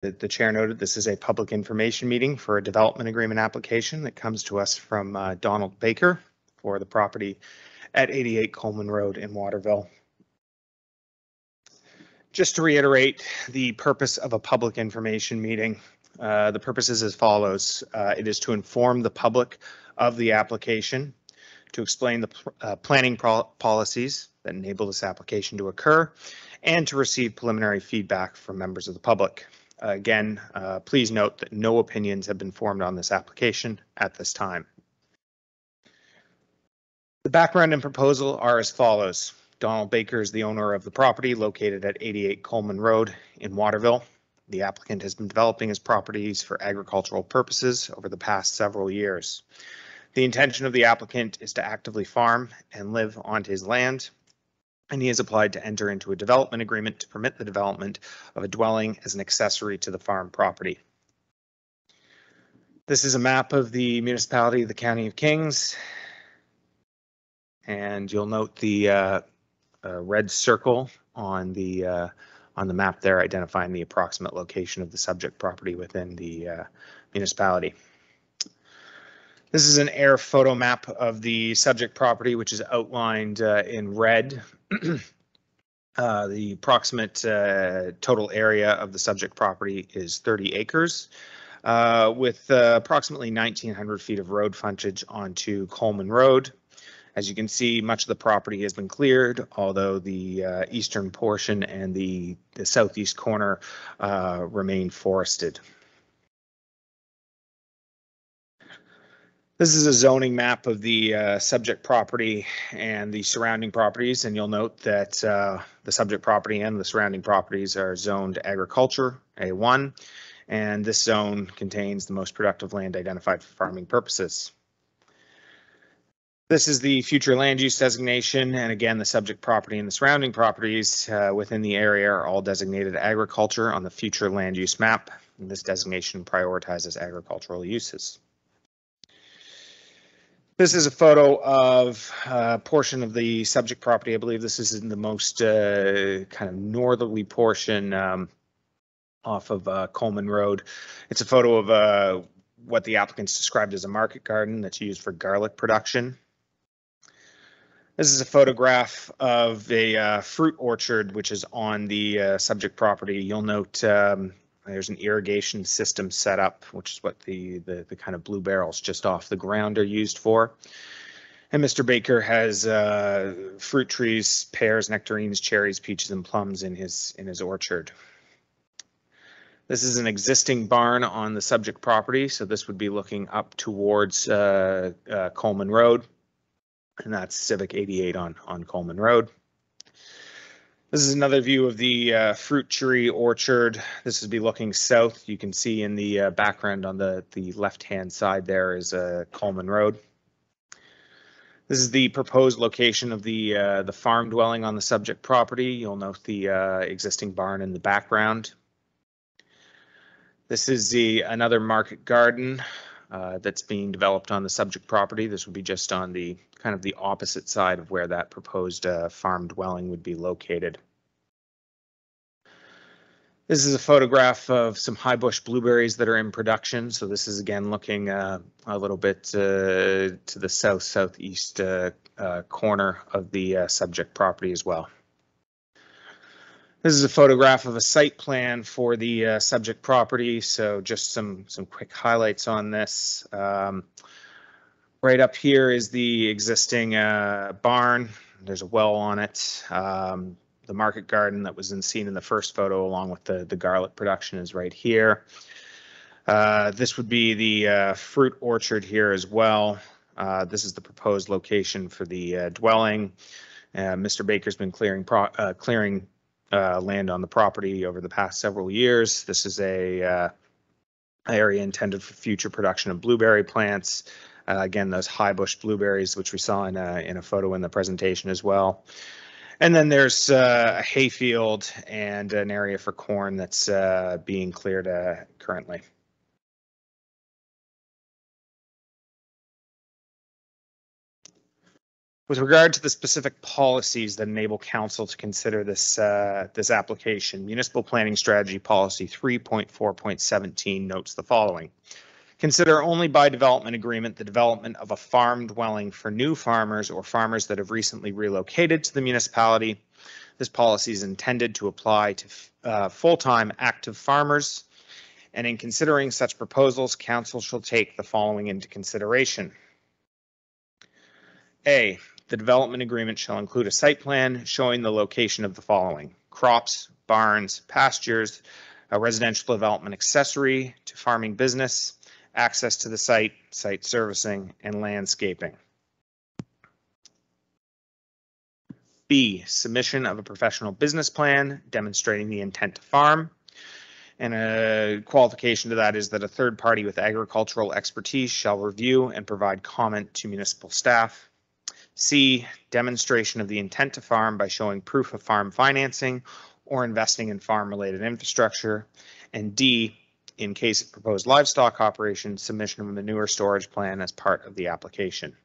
The chair noted this is a public information meeting for a development agreement application that comes to us from Donald Baker for the property at 88 Coleman Road in Waterville. Just to reiterate the purpose of a public information meeting, the purpose is as follows. It is to inform the public of the application, to explain the planning policies that enable this application to occur, and to receive preliminary feedback from members of the public. Again, please note that no opinions have been formed on this application at this time. The background and proposal are as follows. Donald Baker is the owner of the property located at 88 Coleman Road in Waterville. The applicant has been developing his properties for agricultural purposes over the past several years. The intention of the applicant is to actively farm and live on his land, and he has applied to enter into a development agreement to permit the development of a dwelling as an accessory to the farm property. This is a map of the municipality of the County of Kings, and you'll note the red circle on the map there identifying the approximate location of the subject property within the municipality. This is an air photo map of the subject property, which is outlined in red. The approximate total area of the subject property is 30 acres, with approximately 1,900 feet of road frontage onto Coleman Road. As you can see, much of the property has been cleared, although the eastern portion and the southeast corner remain forested. This is a zoning map of the subject property and the surrounding properties, and you'll note that the subject property and the surrounding properties are zoned agriculture, A1, and this zone contains the most productive land identified for farming purposes. This is the future land use designation, and again, the subject property and the surrounding properties within the area are all designated agriculture on the future land use map, and this designation prioritizes agricultural uses. This is a photo of a portion of the subject property. I believe this is in the most kind of northerly portion off of Coleman Road. It's a photo of what the applicants described as a market garden that's used for garlic production. This is a photograph of a fruit orchard which is on the subject property. You'll note there's an irrigation system set up, which is what the kind of blue barrels just off the ground are used for. And Mr. Baker has fruit trees, pears, nectarines, cherries, peaches, and plums in his orchard. This is an existing barn on the subject property, so this would be looking up towards Coleman Road, and that's Civic 88 on Coleman Road. This is another view of the fruit tree orchard. This would be looking south. You can see in the background on the left-hand side there is Coleman Road. This is the proposed location of the farm dwelling on the subject property. You'll note the existing barn in the background. This is another market garden that's being developed on the subject property. This would be just on the kind of the opposite side of where that proposed farm dwelling would be located. This is a photograph of some high bush blueberries that are in production. So this is again looking a little bit to the southeast corner of the subject property as well. This is a photograph of a site plan for the subject property. So just some quick highlights on this. Right up here is the existing barn. There's a well on it. The market garden that was seen in the first photo along with the garlic production is right here. This would be the fruit orchard here as well. This is the proposed location for the dwelling. Mr. Baker's been clearing land on the property over the past several years. This is a area intended for future production of blueberry plants. Again, those high bush blueberries, which we saw in a photo in the presentation as well. And then there's a hayfield and an area for corn that's being cleared currently. With regard to the specific policies that enable council to consider this application, Municipal Planning Strategy Policy 3.4.17 notes the following. Consider only by development agreement the development of a farm dwelling for new farmers or farmers that have recently relocated to the municipality. This policy is intended to apply to full-time active farmers, and in considering such proposals, council shall take the following into consideration. A, the development agreement shall include a site plan showing the location of the following: crops, barns, pastures, a residential development accessory to farming business, access to the site, site servicing, and landscaping. B, submission of a professional business plan demonstrating the intent to farm. And a qualification to that is that a third party with agricultural expertise shall review and provide comment to municipal staff. C, demonstration of the intent to farm by showing proof of farm financing or investing in farm-related infrastructure. And D, in case of proposed livestock operations, submission of a manure storage plan as part of the application.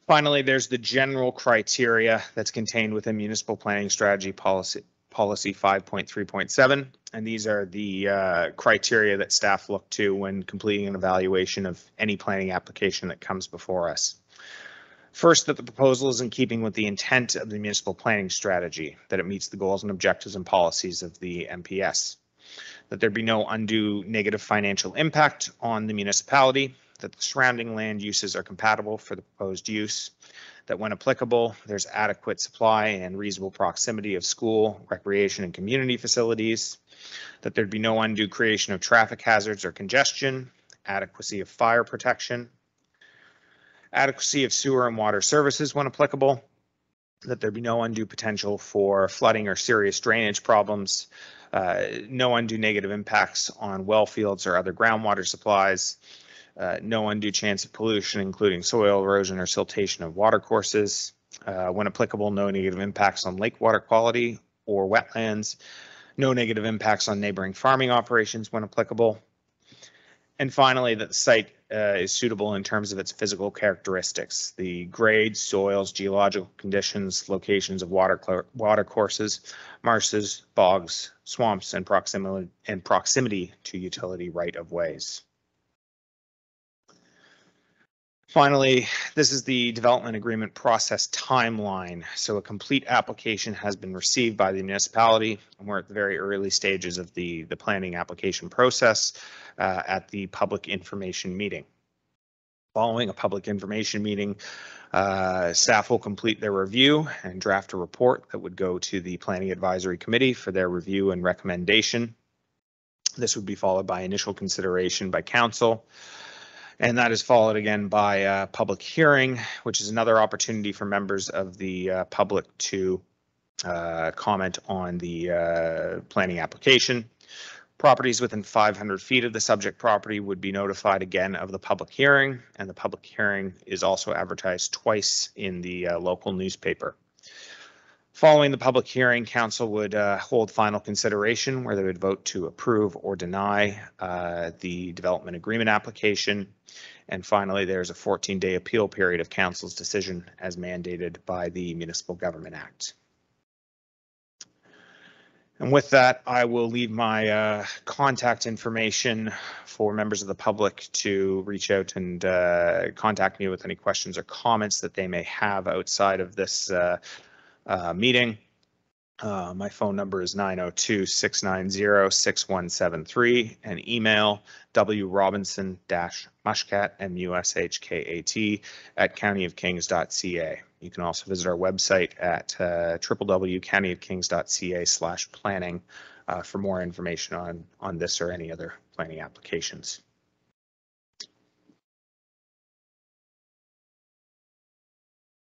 Finally, there's the general criteria that's contained within Municipal Planning Strategy Policy 5.3.7, and these are the criteria that staff look to when completing an evaluation of any planning application that comes before us. First, that the proposal is in keeping with the intent of the municipal planning strategy, that it meets the goals and objectives and policies of the MPS, that there be no undue negative financial impact on the municipality, that the surrounding land uses are compatible for the proposed use, that when applicable, there's adequate supply and reasonable proximity of school, recreation, and community facilities, that there'd be no undue creation of traffic hazards or congestion, adequacy of fire protection, adequacy of sewer and water services when applicable, that there be no undue potential for flooding or serious drainage problems, no undue negative impacts on well fields or other groundwater supplies, no undue chance of pollution, including soil erosion or siltation of watercourses. When applicable, no negative impacts on lake water quality or wetlands, no negative impacts on neighboring farming operations when applicable. And finally, that the site is suitable in terms of its physical characteristics, the grades, soils, geological conditions, locations of water courses, marshes, bogs, swamps, and proximity to utility right-of-ways. Finally, this is the development agreement process timeline. So a complete application has been received by the municipality, and we're at the very early stages of the planning application process at the public information meeting. Following a public information meeting, staff will complete their review and draft a report that would go to the Planning Advisory Committee for their review and recommendation. This would be followed by initial consideration by council. And that is followed again by a public hearing, which is another opportunity for members of the public to comment on the planning application. Properties within 500 feet of the subject property would be notified again of the public hearing, and the public hearing is also advertised twice in the local newspaper. Following the public hearing, council would hold final consideration where they would vote to approve or deny the development agreement application. And finally, there's a 14-day appeal period of council's decision as mandated by the Municipal Government Act. And with that, I will leave my contact information for members of the public to reach out and contact me with any questions or comments that they may have outside of this meeting. My phone number is 902-690-6173 and email wrobinson-mushkat, M-U-S-H-K-A-T, at countyofkings.ca. You can also visit our website at www.countyofkings.ca/planning for more information on this or any other planning applications.